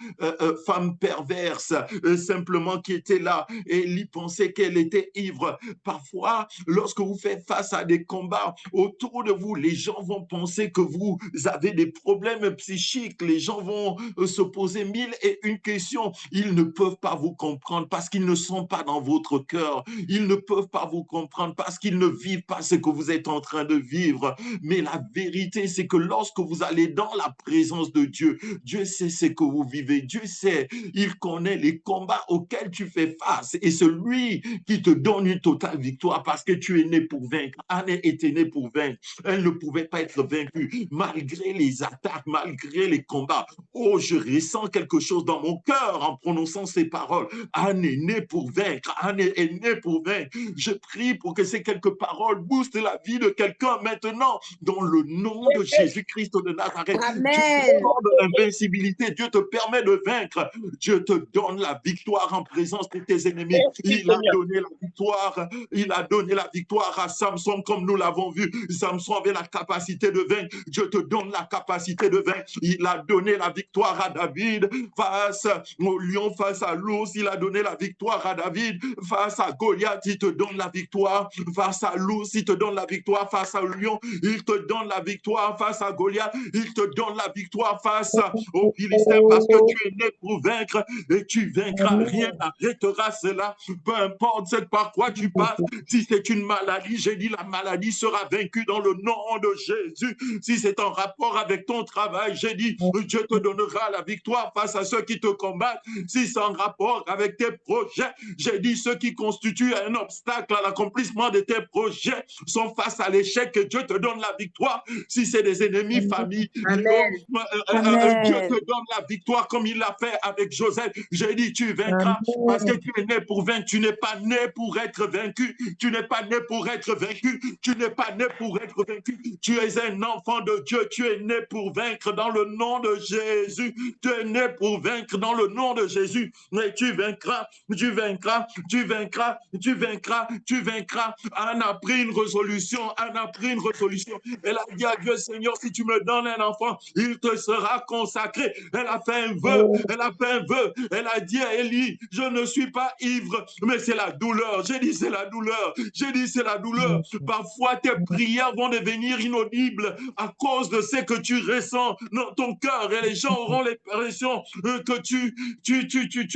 femme perverse, simplement qui était là. Et Élie pensait qu'elle était ivre. Parfois, lorsque vous faites face à des combats autour de vous, les gens vont penser que vous avez des problèmes psychiques. Les gens vont se poser mille et une questions. Ils ne peuvent pas vous comprendre parce qu'ils ne sont pas dans votre cœur. Ils ne peuvent pas vous comprendre parce qu'ils ne vivent pas ce que vous êtes en train de vivre. Mais la vérité, c'est que lorsque vous allez dans la présence de Dieu, Dieu sait ce que vous vivez. Dieu sait, il connaît les combats auxquels tu fais face. Et celui qui te donne une totale victoire parce que tu es né pour vaincre. Anne était née pour vaincre. Elle ne pouvait pas être vaincue malgré les attaques, malgré les combats. Oh, je ressens quelque chose dans mon cœur en prononçant ces paroles. Anne est née pour vaincre. Anne est née pour vaincre. Je prie pour que ces quelques paroles boostent la vie de quelqu'un maintenant dans le nom de Jésus-Christ de Nazareth. Dieu te Amen. donne l'invincibilité. Dieu te permet de vaincre. Dieu te donne la victoire en présence de tes ennemis. Il a donné la victoire. Il a donné la victoire à Samson comme nous l'avons vu. Samson avait la capacité de vaincre. Dieu te donne la capacité de vaincre. Il a donné la victoire à David face au lion, face à l'ours. Il a donné la victoire à David face à Goliath. Il te donne la victoire face à l'ours. Il te donne la victoire face au lion. Il te donne la victoire face à Goliath. Il te donne la victoire face aux Philistins parce que tu es né pour vaincre et tu vaincras. Rien n'arrêtera cela. Peu importe par quoi tu passes. Si c'est une maladie, j'ai dit la maladie sera vaincue dans le nom de Jésus. Si c'est en rapport avec ton travail, j'ai dit, Dieu te donnera la victoire face à ceux qui te combattent. Si c'est en rapport avec tes projets, j'ai dit, ceux qui constituent un obstacle à l'accomplissement de tes projets sont face à l'échec, que Dieu te donne la victoire. Si c'est des ennemis, famille, Amen. Dieu te Amen. donne la victoire comme il l'a fait avec Joseph. J'ai dit, tu vaincras parce que Amen. tu es né pour vaincre. Tu n'es pas né pour être vaincu. Tu n'es pas né pour être vaincu. Tu n'es pas né pour être vaincu. Tu es un enfant de Dieu. Tu es né pour vaincre dans le nom de Jésus. Tu es né pour vaincre dans le nom de Jésus. Mais tu vaincras, tu vaincras, tu vaincras, tu vaincras, tu vaincras. Anne a pris une résolution. Anne a pris une résolution. Elle a dit à Dieu, Seigneur, si tu me donnes un enfant, il te sera consacré. Elle a fait un vœu. Elle a fait un vœu. Elle a dit à Élie, je ne suis pas ivre, mais c'est la douleur. J'ai dit, c'est la douleur. J'ai dit, c'est la douleur. Parfois, tes prières vont devenir inaudibles à cause de ce que tu ressens dans ton cœur. Et les gens auront l'impression que tu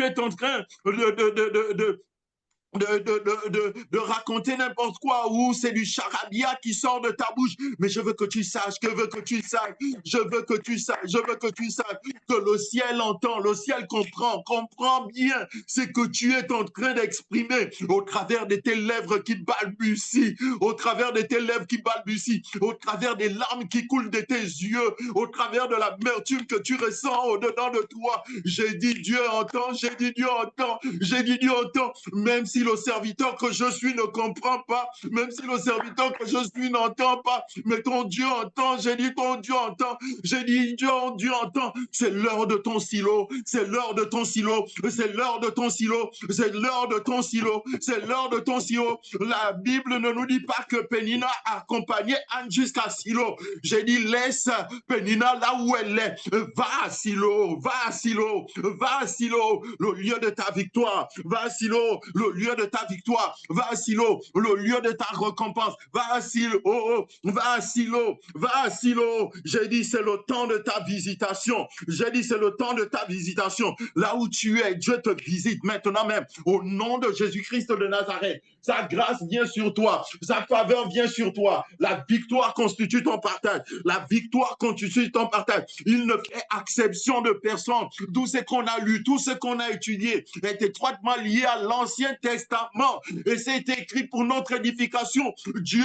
es en train de raconter n'importe quoi, ou c'est du charabia qui sort de ta bouche. Mais je veux que tu saches, je veux que tu saches que le ciel entend, le ciel comprend bien ce que tu es en train d'exprimer au travers de tes lèvres qui balbutient, au travers de tes lèvres qui balbutient, au travers des larmes qui coulent de tes yeux, au travers de l'amertume que tu ressens au-dedans de toi. J'ai dit Dieu entend, j'ai dit Dieu entend, j'ai dit Dieu entend, même si le serviteur que je suis ne comprend pas, même si le serviteur que je suis n'entend pas, mais ton Dieu entend, j'ai dit ton Dieu entend, j'ai dit Dieu entend, c'est l'heure de ton silo, c'est l'heure de ton silo, c'est l'heure de ton silo, c'est l'heure de ton silo, c'est l'heure de ton silo. La Bible ne nous dit pas que Pénina a accompagné Anne jusqu'à Silo. J'ai dit laisse Pénina là où elle est, va à Silo, va à Silo, va à Silo, le lieu de ta victoire, va à Silo, le lieu de ta victoire, va à Silo, le lieu de ta récompense, va à Silo, va à Silo, va à Silo. J'ai dit c'est le temps de ta visitation, j'ai dit c'est le temps de ta visitation, là où tu es, Dieu te visite maintenant même, au nom de Jésus-Christ de Nazareth. Sa grâce vient sur toi, sa faveur vient sur toi, la victoire constitue ton partage, la victoire constitue ton partage. Il ne fait exception de personne. Tout ce qu'on a lu, tout ce qu'on a étudié est étroitement lié à l'Ancien Testament et c'est écrit pour notre édification. Dieu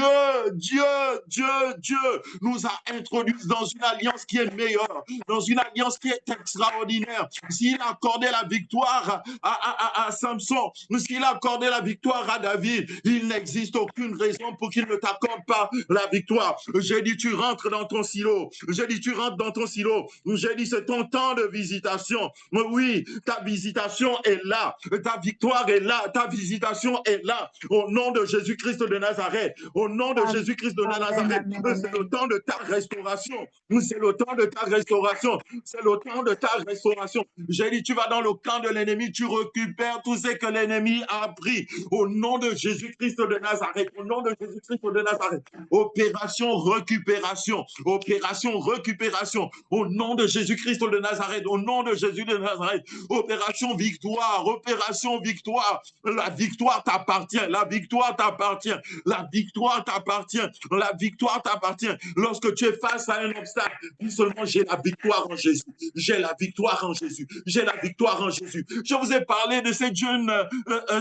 nous a introduits dans une alliance qui est meilleure, dans une alliance qui est extraordinaire. S'il a accordé la victoire à Samson, s'il a accordé la victoire à David, il n'existe aucune raison pour qu'il ne t'accorde pas la victoire. J'ai dit tu rentres dans ton silo, j'ai dit tu rentres dans ton silo, j'ai dit c'est ton temps de visitation. Oui, ta visitation est là, ta victoire est là, ta visitation est là, au nom de Jésus-Christ de Nazareth, au nom de Jésus-Christ de Nazareth. C'est le temps de ta restauration, c'est le temps de ta restauration, c'est le temps de ta restauration. J'ai dit tu vas dans le camp de l'ennemi, tu récupères tout ce que l'ennemi a pris, au nom de Jésus-Christ de Nazareth, au nom de Jésus-Christ de Nazareth. Opération récupération, opération récupération, au nom de Jésus-Christ de Nazareth, au nom de Jésus de Nazareth. Opération victoire, opération victoire. La victoire t'appartient, la victoire t'appartient, la victoire t'appartient, la victoire t'appartient. Lorsque tu es face à un obstacle, dis seulement j'ai la victoire en Jésus, j'ai la victoire en Jésus, j'ai la victoire en Jésus. Je vous ai parlé de cette jeune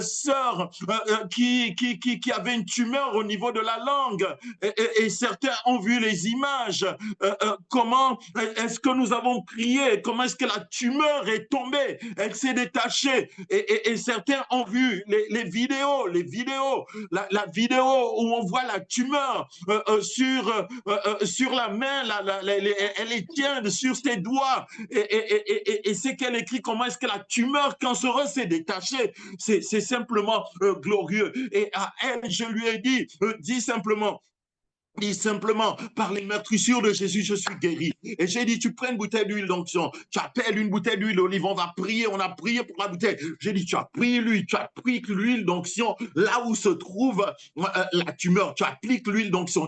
sœur qui avait une tumeur au niveau de la langue et certains ont vu les images. Comment est-ce que nous avons prié? Comment est-ce que la tumeur est tombée? Elle s'est détachée et certains ont vu les vidéos, la vidéo où on voit la tumeur sur la main, elle est tient sur ses doigts et c'est qu'elle écrit comment est-ce que la tumeur cancéreuse s'est détachée. C'est simplement glorieux. Et à elle, je lui ai dit, dis simplement, par les meurtrissures de Jésus, je suis guéri. Et j'ai dit, tu prends une bouteille d'huile d'onction, tu appelles une bouteille d'huile d'olive, on va prier, on a prié pour la bouteille. J'ai dit, tu as pris l'huile d'onction là où se trouve la tumeur, tu appliques l'huile d'onction,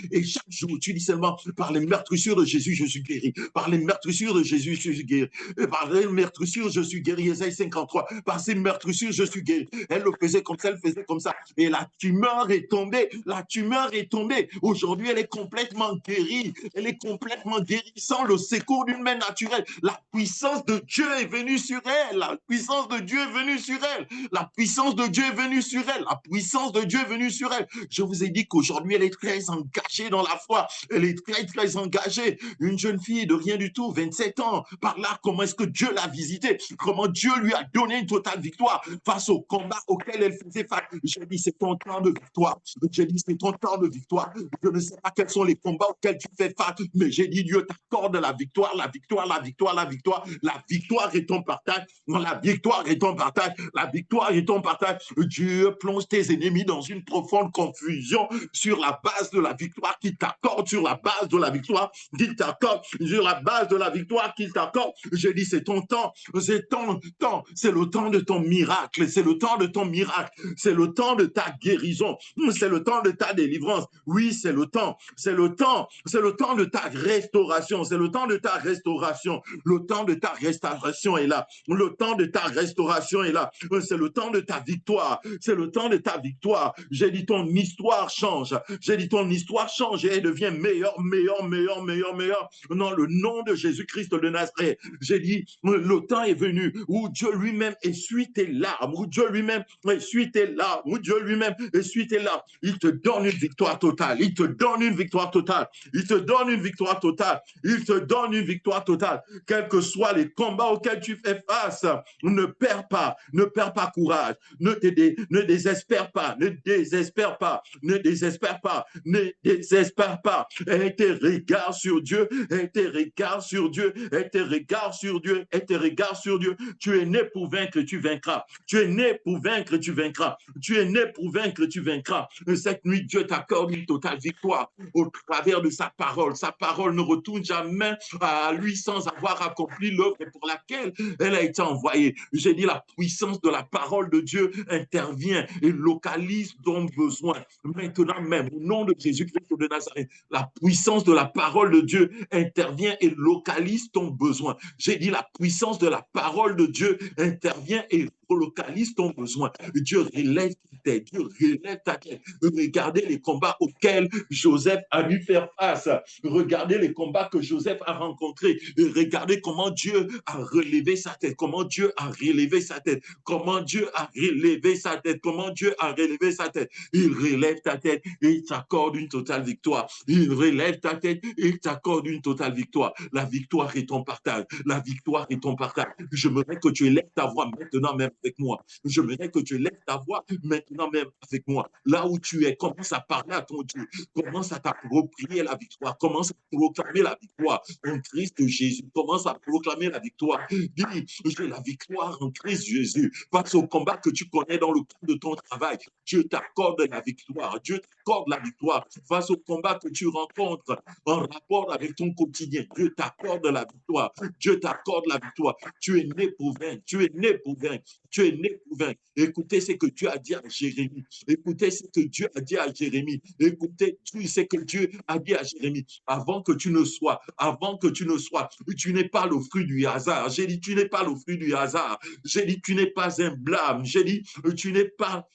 Et chaque jour, tu dis seulement, par les meurtrissures de Jésus, je suis guéri. Par les meurtrissures de Jésus, je suis guéri. Et par les meurtrissures, je suis guéri. Ésaïe 53, par ces meurtrissures, je suis guéri. Elle le faisait comme ça, elle faisait comme ça. Et la tumeur est tombée, est tombée. Aujourd'hui, elle est complètement guérie. Elle est complètement guérie sans le secours d'une main naturelle. La puissance de Dieu est venue sur elle. La puissance de Dieu est venue sur elle. La puissance de Dieu est venue sur elle. La puissance de Dieu est venue sur elle. Je vous ai dit qu'aujourd'hui, elle est très engagée dans la foi. Elle est très, très engagée. Une jeune fille de rien du tout, 27 ans. Par là, comment est-ce que Dieu l'a visitée? Comment Dieu lui a donné une totale victoire face au combat auquel elle faisait face. J'ai dit, c'est ton temps de victoire. J'ai dit, c'est ton temps de victoire. Je ne sais pas quels sont les combats auxquels tu fais face, mais j'ai dit, Dieu t'accorde la victoire, la victoire, la victoire, la victoire. La victoire est ton partage. La victoire est ton partage. La victoire est ton partage. Dieu plonge tes ennemis dans une profonde confusion sur la base de la victoire qu'il t'accorde, sur la base de la victoire qu'il t'accorde, sur la base de la victoire qu'il t'accorde. J'ai dit, c'est ton temps, c'est ton temps, c'est le temps de ton miracle, c'est le temps de ton miracle, c'est le temps de ta guérison, c'est le temps de ta délivrance. Oui, c'est le temps, c'est le temps de ta restauration, c'est le temps de ta restauration. Le temps de ta restauration est là. Le temps de ta restauration est là. C'est le temps de ta victoire. C'est le temps de ta victoire. J'ai dit ton histoire change. J'ai dit ton histoire change et elle devient meilleure, meilleure, meilleure, meilleure, meilleure. Dans le nom de Jésus-Christ de Nazareth. J'ai dit le temps est venu où Dieu lui-même essuie tes larmes, où Dieu lui-même essuie tes larmes, où Dieu lui-même essuie tes larmes. Il te donne une victoire totale. Il te donne une victoire totale. Il te donne une victoire totale. Il te donne une victoire totale. Quels que soient les combats auxquels tu fais face, ne perds pas courage. Ne désespère pas, ne désespère pas, ne désespère pas, ne désespère pas. Et tes regards sur Dieu, et tes regards sur Dieu, et tes regards sur Dieu, et tes regards sur Dieu. Tu es né pour vaincre, tu vaincras. Tu es né pour vaincre, tu vaincras. Tu es né pour vaincre, tu vaincras. Cette nuit, Dieu t'accorde une totale victoire au travers de sa parole. Sa parole ne retourne jamais à lui sans avoir accompli l'œuvre pour laquelle elle a été envoyée. J'ai dit la puissance de la parole de Dieu intervient et localise ton besoin. Maintenant même, au nom de Jésus-Christ de Nazareth, la puissance de la parole de Dieu intervient et localise ton besoin. J'ai dit la puissance de la parole de Dieu intervient et localise ton besoin. Dieu relève ta tête. Dieu relève ta tête. Regardez les combats auxquels Joseph a dû faire face. Regardez les combats que Joseph a rencontrés. Regardez comment Dieu a relevé sa tête. Comment Dieu a relevé sa tête. Comment Dieu a relevé sa tête. Comment Dieu a relevé sa tête. Il relève ta tête et il t'accorde une totale victoire. Il relève ta tête et il t'accorde une totale victoire. La victoire est ton partage. La victoire est ton partage. J'aimerais que tu élèves ta voix maintenant même avec moi. J'aimerais que tu élèves ta voix maintenant même avec moi. Là où tu es, commence à parler à ton Dieu. Commence à t'approprier la victoire. Commence à proclamer la victoire en Christ Jésus. Commence à proclamer la victoire. Dis, j'ai la victoire en Christ Jésus. Face au combat que tu connais dans le cadre de ton travail, Dieu t'accorde la victoire. Dieu t'accorde la victoire. Face au combat que tu rencontres en rapport avec ton quotidien, Dieu t'accorde la victoire. Dieu t'accorde la victoire. Tu es né pour vaincre. Tu es né pour vaincre. Tu es né pour vaincre. Écoutez ce que Dieu a dit à Jérémie. Écoutez ce que Dieu a dit à Jérémie. Écoutez ce que Dieu a dit à Jérémie. Avant que tu ne sois, tu n'es pas le fruit du hasard. J'ai dit, tu n'es pas le fruit du hasard. J'ai dit, tu n'es pas un blâme. J'ai dit, tu n'es pas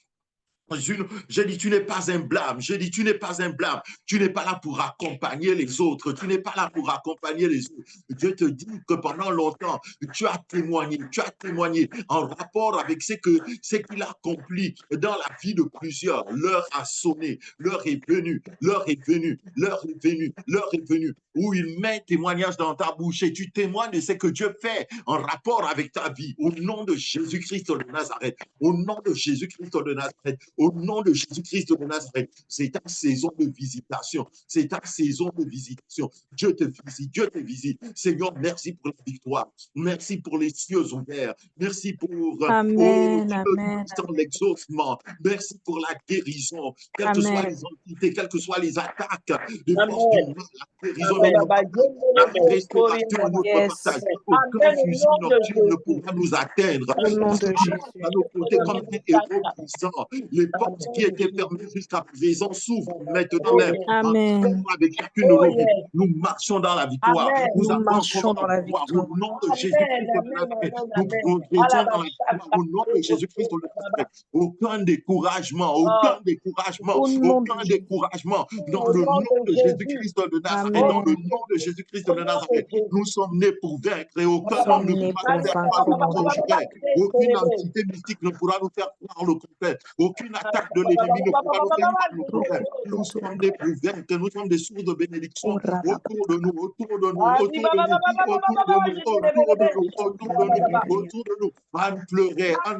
j'ai dit, tu n'es pas un blâme. J'ai dit, tu n'es pas un blâme. Tu n'es pas là pour accompagner les autres. Tu n'es pas là pour accompagner les autres. Dieu te dit que pendant longtemps, tu as témoigné en rapport avec ce qu'il a accompli dans la vie de plusieurs. L'heure a sonné. L'heure est venue. L'heure est venue. L'heure est venue. L'heure est venue. Où il met témoignage dans ta bouche et tu témoignes de ce que Dieu fait en rapport avec ta vie. Au nom de Jésus-Christ de Nazareth. Au nom de Jésus-Christ de Nazareth. Au nom de Jésus-Christ de Nazareth, c'est ta saison de visitation. C'est ta saison de visitation. Dieu te visite, Dieu te visite. Seigneur, merci pour la victoire. Merci pour les cieux ouverts. Merci pour l'exaucement. Merci pour la guérison. Quelles que soient les entités, quelles que soient les attaques de force du mal, la guérison la restauration de notre partage. Aucun fusil nocturne ne pourra nous atteindre. Au nom de Jésus. À nos côtés comme un héros puissant. les portes qui étaient fermées jusqu'à présent s'ouvrent maintenant même. Amen. Avec chacune de nos vies, nous marchons dans la victoire. Amen. Nous Nous avançons marchons dans dans la la victoire. victoire. Au nom de Amen, Jésus-Christ de amen, Nazareth, amen, nous amen. progressons dans la victoire. Au nom de Jésus-Christ de Nazareth, aucun découragement, aucun découragement, Au nom de aucun Jésus. découragement. Dans Au le nom nom de de Jésus. Jésus-Christ de Nazareth, Amen. dans le nom de Jésus-Christ Au de nom de Nazareth, Jésus. nous sommes nés pour vaincre et aucun Nous sommes homme ne nés pourra pour nous faire vaincre croire au le nom de contraire. Aucune entité mystique ne pourra nous faire croire le contraire. Aucune attaque de l'ennemi ne pourra nous faire croire le contraire. Nous sommes nés pour vaincre. Nous sommes des sources de bénédiction autour de nous, autour de nous, autour de nous, autour de nous, autour de nous, autour de nous, autour de nous. En pleurer, en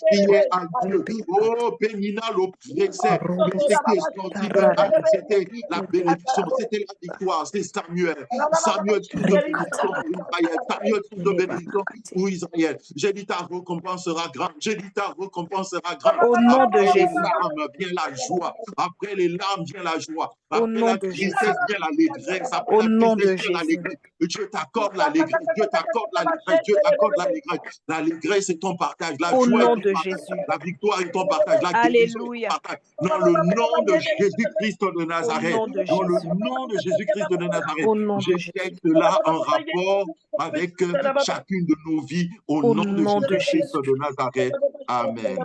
crier à Dieu. Oh, Pénina l'oppressait. Mais ce qui est sorti de Anne, c'était la bénédiction, c'était la victoire. C'est Samuel. Samuel, source de bénédiction pour Israël. Samuel, source de bénédiction pour Israël. J'ai dit ta récompense sera grande. J'ai dit ta récompense sera grande. Au nom de Après les Jésus. larmes vient la joie. Après les larmes vient la joie. Au Après nom la de tristesse Jésus. vient l'allégresse. Après Au la nom de tristesse vient Jésus. l'allégresse. Dieu t'accorde l'allégresse. Dieu t'accorde l'allégresse. Dieu t'accorde l'allégresse. L'allégresse est ton partage. La Au joie est nom ton de partage. Jésus. La victoire est ton partage. La guérison est ton Alléluia. partage. Dans le nom de Jésus-Christ de Au Nazareth. nom de Dans le Jésus. nom de Jésus-Christ de Nazareth. Au nom de J'étais Jésus. cela en rapport avec chacune de nos vies. Au Au nom de nom de Jésus-Christ Jésus. de Nazareth. Amen.